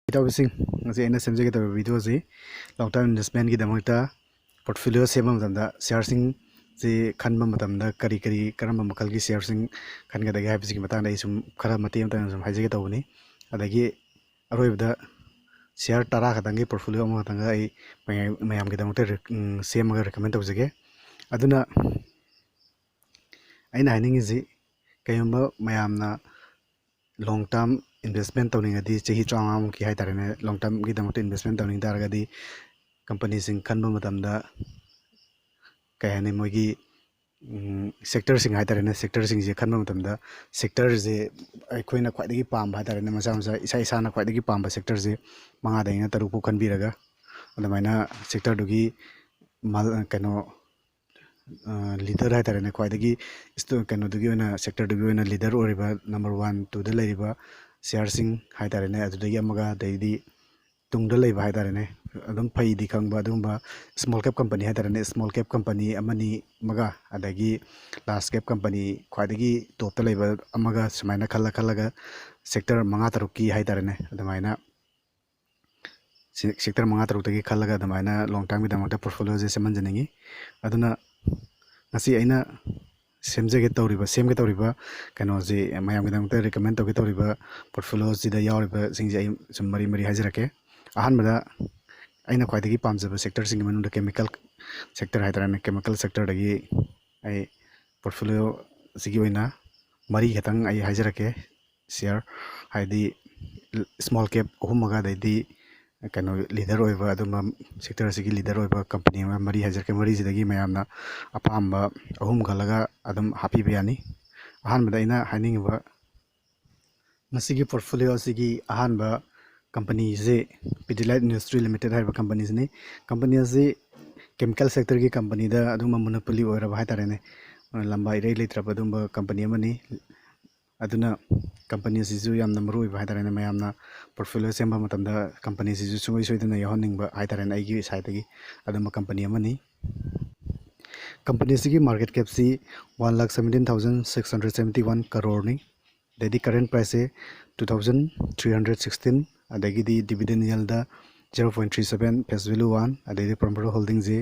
Itaubising ngasi aina semjari ta video si long term investment ki damakta portfolio sema matamda sharesing si khanba matamda kari karamba makal ki sharesing khanga dagi haibisi ki matang dai sum khara mati amta sum haijege tawni adagi aroibda share tara khatangi portfolio ma khatanga ai mayam ki damakta sema recommend tawjege aduna aina haningi si kayumba mayamna long term investment tawninga di chehi changa mu ki haitarene long term gi damakta investment tawning taragadi company sing khanba matamda kayani mogi sector sing haitarene sector sing je khanba matamda sector je aikoina khwaidagi pamba haitarene masa masa isa na khwaidagi pamba sector je manga daina tarupu khanbiraga adamaina sector dugi mal kano leader haitarene khwaidagi isto kano dugi ona sector dugi ona leader oriba number 1 2 da laiba share sing haitarene adudagi amaga daidi tungda laiba haitarene adum phai di khangba adumba small cap company haitarene small cap company amani maga adagi large cap company khwaidagi top ta laiba amaga sumaina khalaga sector manga taruki haitarene adamaina sector manga tarukdagi khalaga adamaina long term gi damakta portfolio je semanjaningi aduna ngasi aina semge tawriba kano je mayam gi damakta recommend tawge tawriba portfolio sida yawriba singje ai sum mari hajirake ahanbada aina khwaidagi pamjaba sector sing manunda chemical sector haitarane chemical sector dagi ai portfolio sigi oina mari khatang ai hajirake share haidi small cap ohumaga daidi kano leader oiba aduma sector sigi leader oiba company ma mari hajarke mari sidagi mayamna apamba ahum khalaga adum happy bayani ahanbada aina haningiba masigi portfolio sigi ahanba company je Pidilite Industry Limited haiba companies ni company je chemical sector ki company da aduma monopoly oiraba haitarene lamba irei leitraba adumba company amani aduna company sizu yamna maru oiba haitarene mayamna portfolio semba matamda company sizu sungoi soidana yahoningba haitarene aigi side gi aduma company amani company sigi market cap si 1,17,671 crore ni the current price is 2,316 adagi di dividend yield da 0.37 face value 1 adagi promoter holding je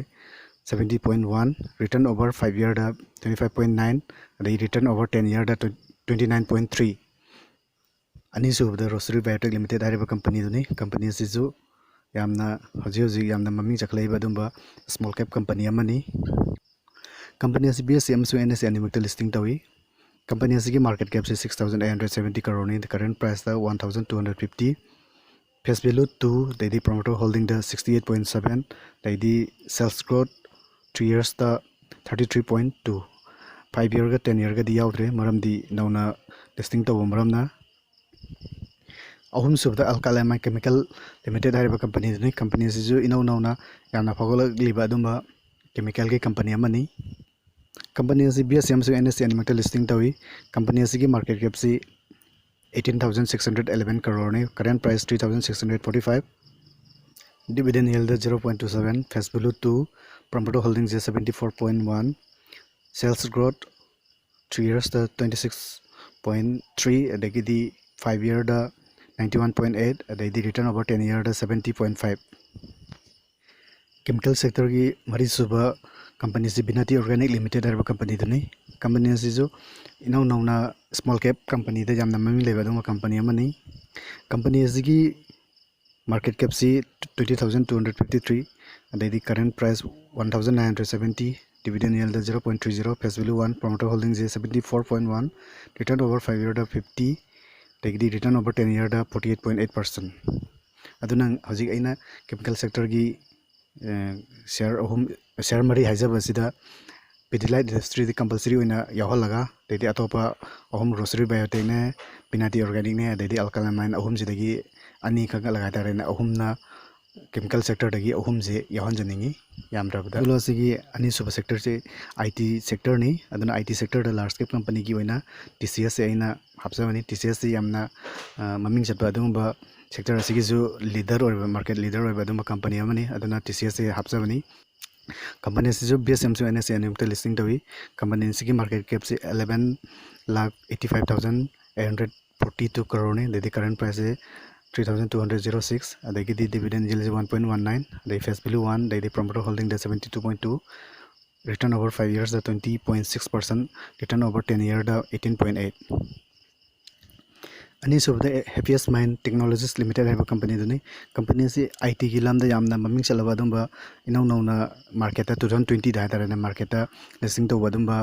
70.1 return over 5 year da 25.9 adagi return over 10 year da 29.3 ani subda Rosary Biotech Limited hariba company duni company sizu yamna hoji yamna maming chaklaiba dumba small cap company amani company CBSM su NSE animal listing tawi company asigi market cap is 6,870 crore ni the current price the 1,250 face value 2 the promoter holding the 68.7 the sales growth 3 years the 33.2 5 year ga 10 year ga di yaudre maram di nauna listing to maramna ahum subda alkalama chemical limited hariba company ni company sizu inau nauna yamna phagol liba dumba chemical ke company amani company is BSM so NSE animal listing tawi company is market cap si 18,611 crore ne current price 3,645 dividend yield 0.27 face value 2 promoter holdings is 74.1 sales growth 3 years the 26.3 adagi di 5 year the 91.8 adagi return over 10 year the 70.5 chemical sector ki mari suba company si Binati Organic Limited hariba company duni company si jo inau nauna small cap company da jamna mami leba duma company amani company sigi market cap si 20,253 and the current price 1,970 dividend yield 0.30 face value 1 promoter holdings is 74.1 return over 5 year 50 take the return over 10 year 48.8% aduna hojik aina chemical sector gi share mari haijaba sida Pidilite Industry the compulsory oina yaholaga dedi atopa ahum Rosary Biotech ne Binati Organic ne dedi alkalamine ahum sidagi ani khaga laga tarena ahumna chemical sector dagi ahum je yahon janingi yamrabda dulo sigi ani suba sector je IT sector ni aduna IT sector da large cap company gi oina TCS aina hapsawani TCS yamna maming chatba adumba sector asigi ju leader or market leader or adumba company amani aduna TCS hapsawani company is BSM so NSE animal listing tawi company sigi market cap se 11,85,842 crore ne the current price is 3,206 adagidi dividend yield 1.19 the face value 1 the promoter holding the 72.2 return over 5 years the 20.6% return over 10 years the 18.8 ani so the happiest mind technologies limited have a company duni company si IT ki lam da yamna maming chalaba dumba inau nauna market 2020 da tara na market listing to wadumba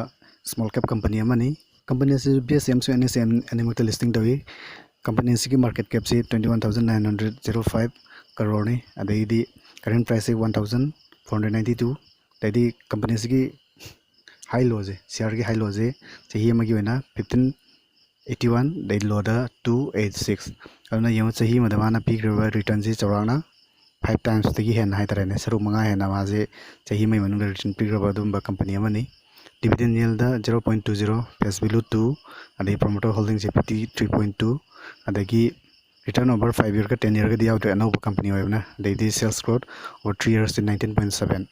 small cap company amani company si BSM so NSM animal listing dawi company की market cap से 21,905 करोड़ ने अदे current price से 1,492 अदे company की high low से share की high low से चाहिए मगी होना 1581 दे low दा 286 अदुना यम चाहिए मदमाना peak return से चौराना 5 times तकी है ना है तरह ने सरुक मंगा है ना वाजे चाहिए मैं मनुंग return peak रवा दुम्बा company अमनी dividend yield 0.20 face value 2 adai promoter holding 53.2 adagi return over 5 year ka 10 year ka diya to another company hoyna adai sales growth over 3 years to 19.7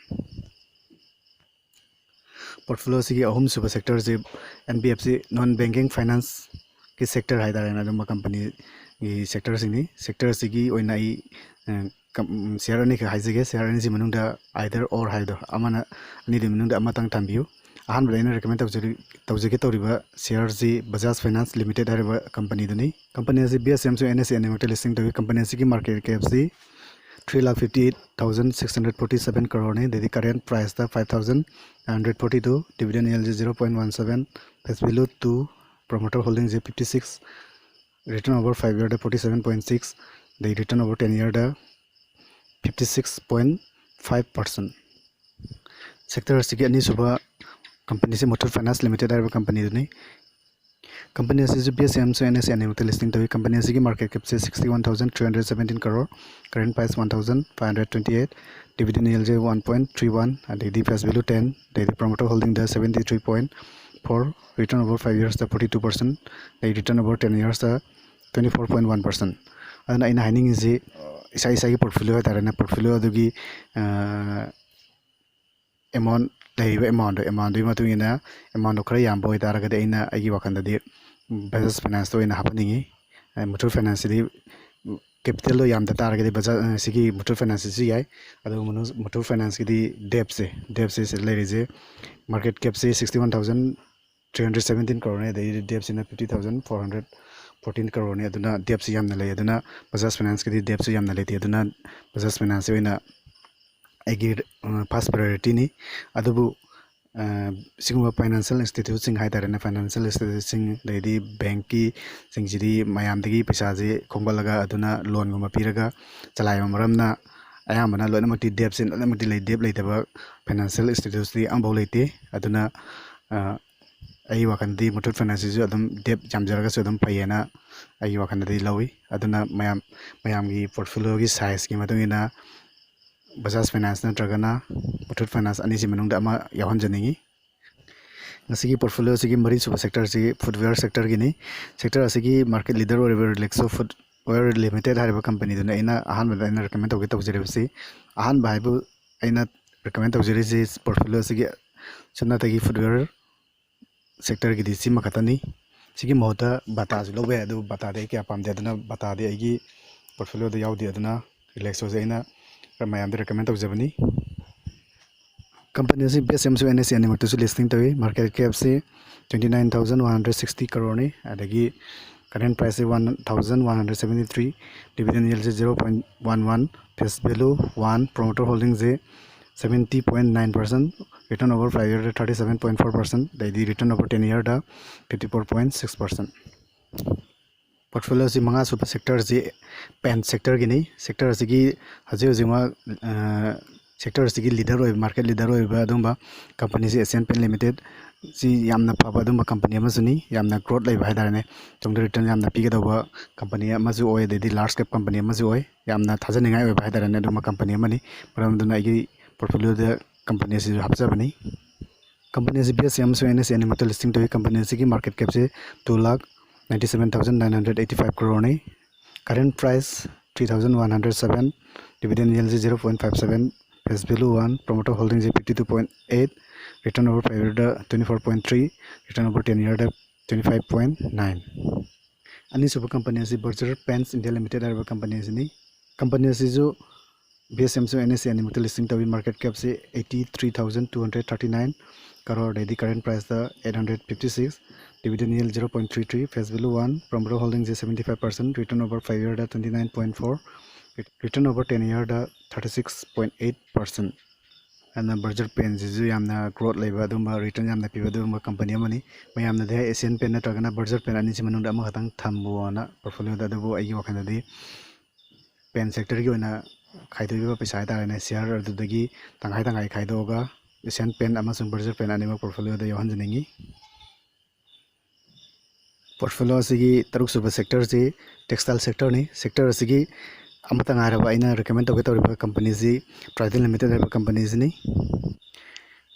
portfolio sigi ahum suba sector je NBFC non banking finance ki sector haidar na dum company gi sector sini sector sigi oina I share ni ka haijege share ni ji manung da either or haido amana ni de manung da amatang thambiu ahan badaina recommend tawjege tawriba shares ji Bajaj Finance Limited hariba company duni company ji BSM so NSE animated listing tawi company ji market cap ji 3,58,647 crore ne the current price the 5,142 dividend yield is 0.17 face value 2 promoter holding is 56 return over 5 year 47.6 the return over 10 year 56.5% sector sigi ani suba company se motor finance limited are company duni company is BSM so NSE animated listing tawi company sigi market cap se 61,317 crore current price 1,528 dividend yield 1.31 and the face value 10 the promoter holding the 73.4 return over 5 years the 42% the return over 10 years the 24.1% adana ina hining is isa portfolio tarana portfolio adugi amount amount matu ina amount khara yam boy taragade ina agi wakanda di Bajaj Finance to ina happening mutual finance di capital lo yam da taragade Bajaj sigi mutual finance ji ai adu mutual finance ki di debt se le je market cap se 61,317 crore ne the debt in 50,414 crore ne aduna debt yam na le aduna Bajaj Finance ki di debt yam na le ti aduna Bajaj Finance ina agi first priority ni adubu siguma financial institute sing haidar na financial institute sing lady bank ki sing jidi mayam dagi paisa je khongbalaga aduna loan guma piraga chalai maramna ayamana loinamakti debt sin loinamakti lei debt leitaba financial institutes di ambau leite aduna ai wakandi mutual finance ju adum debt jamjaraga su adum payena ai wakandi lawi aduna mayam gi portfolio gi size ki madungina Bajaj Finance na tragana Muthoot Finance ani si manung da ama yawan janingi ngasigi portfolio sigi mari suba sector sigi footwear sector gini sector asigi market leader or Relaxo Footwear Limited hariba company duna ina ahan bada ina recommend tawge tawjere basi ahan baibu ina recommend tawjere si portfolio sigi chuna tagi footwear sector gidi si makatani sigi mohta bata ju lobe adu bata de kya pamde aduna bata de igi portfolio da yaudi aduna Relaxo je ina mayam de recommend tawjabani company si BSM so NSE animal to listing tawi market cap se 29,160 crore ne adagi current price is 1,173 dividend yield is 0.11 face value 1 promoter holding is 70.9% return over 5 year 37.4% the return over 10 year 54.6% portfolio si manga super sector si pen sector gini sector sigi haje jima sector sigi leader oi market leader oi ba dumba company si Asian Pen Limited si yamna phaba dumba company amazuni yamna growth lai bhai darane tong return yamna pige dawa company amazu oi de large cap company amazu oi yamna thajaningai oi bhai darane dumba company amani param duna igi portfolio de company si hapsa bani company si BSM so NSE animal listing to company si market cap se 2,97,985 crore ne current price 3,107 dividend yield is 0.57 face value 1 promoter holding is 52.8 return over 5 year 24.3 return over 10 year 25.9 ꯑꯅꯤꯁꯨꯕ company ꯑꯁꯤ ꯕꯔꯖꯔ paints India limited ꯍꯥꯏꯔꯤꯕ company ꯑꯁꯤꯅꯤ company ꯑꯁꯤꯁꯨ BS ꯑꯃꯁꯨꯡ NSE ꯑꯅꯤꯃꯛꯇ listing ꯇꯧꯏ market ꯀꯦꯞꯁꯤ 83,239 ꯀꯔꯣꯔꯗꯩꯗꯤ current ꯄ꯭ꯔꯥꯏꯁꯇ 856 dividend yield 0.33 face value 1 promoter holdings is 75% return over 5 year 29.4 return over 10 year 36.8% and Berger Pen jisu yamna growth leba aduma return yamna piba aduma company amani mayamna de Asian Pen natragana Berger Pen ani si manungda ama khatang thambu na portfolio da adabu aigi wakhanadi pen sector gi oina khaidoiba paisa haitare share adudagi tangai khaidoga Asian Pen amasung Berger Pen anima portfolio da yohanjaningi portfolio asigi taruk suba sector ji textile sector ni sector asigi amatang araba aina recommend tawriba company ji private limited haiba company ji ni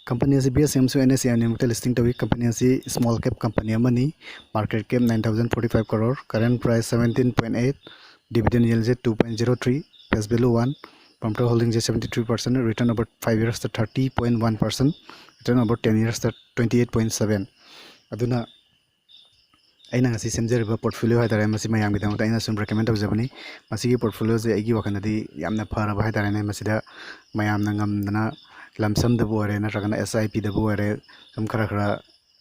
company asi BS amsu NSE animal listing tawi company asi small cap company amani market cap 9045 crore current price 17.8 dividend yield 2.03 face value 1 promoter holding 73% return over 5 years to 30.1% return over 10 years to 28.7 aduna aina ngasi semjariba portfolio haitare masi mayamgi damata aina sum recommend tawjabani masigi portfolio je aigi wakanadi yamna faraba haitare ne masida mayamna ngamdana lamsam da boire natragana SIP da boire sum khara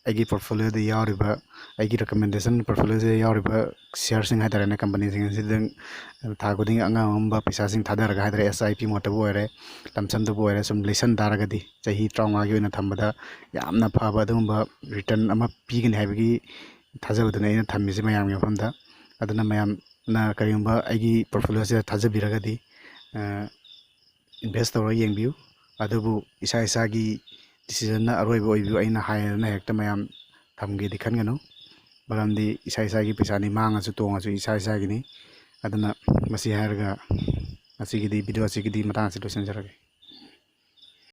aigi portfolio da yawriba aigi recommendation portfolio je yawriba shares sing haitare ne company sing sidang thaguding angamba paisa sing thadaraga haitare SIP mota boire lamsam da boire sum lesson daragadi chahi 35 gi oina thambada yamna phaba adumba return ama pigini haibagi थाजबदना अगर थम्मीसे ma'am मफमदा अदना मैमना करिगुंबा आइगी portfolio से थाजबिरगदी invest तौर येंबियु अदुबु इसा इसागी decision अरोइबो ओइबियु अइना हायना हेक्ता ma'am थमगेदि खनगनु बरमदि इसा इसागी पैसानी मांगसु तोंगसु इसा इसागिनी अदना मसी हायरगा मसीगिदि video असिगिदि मतांग से लोसन जरगे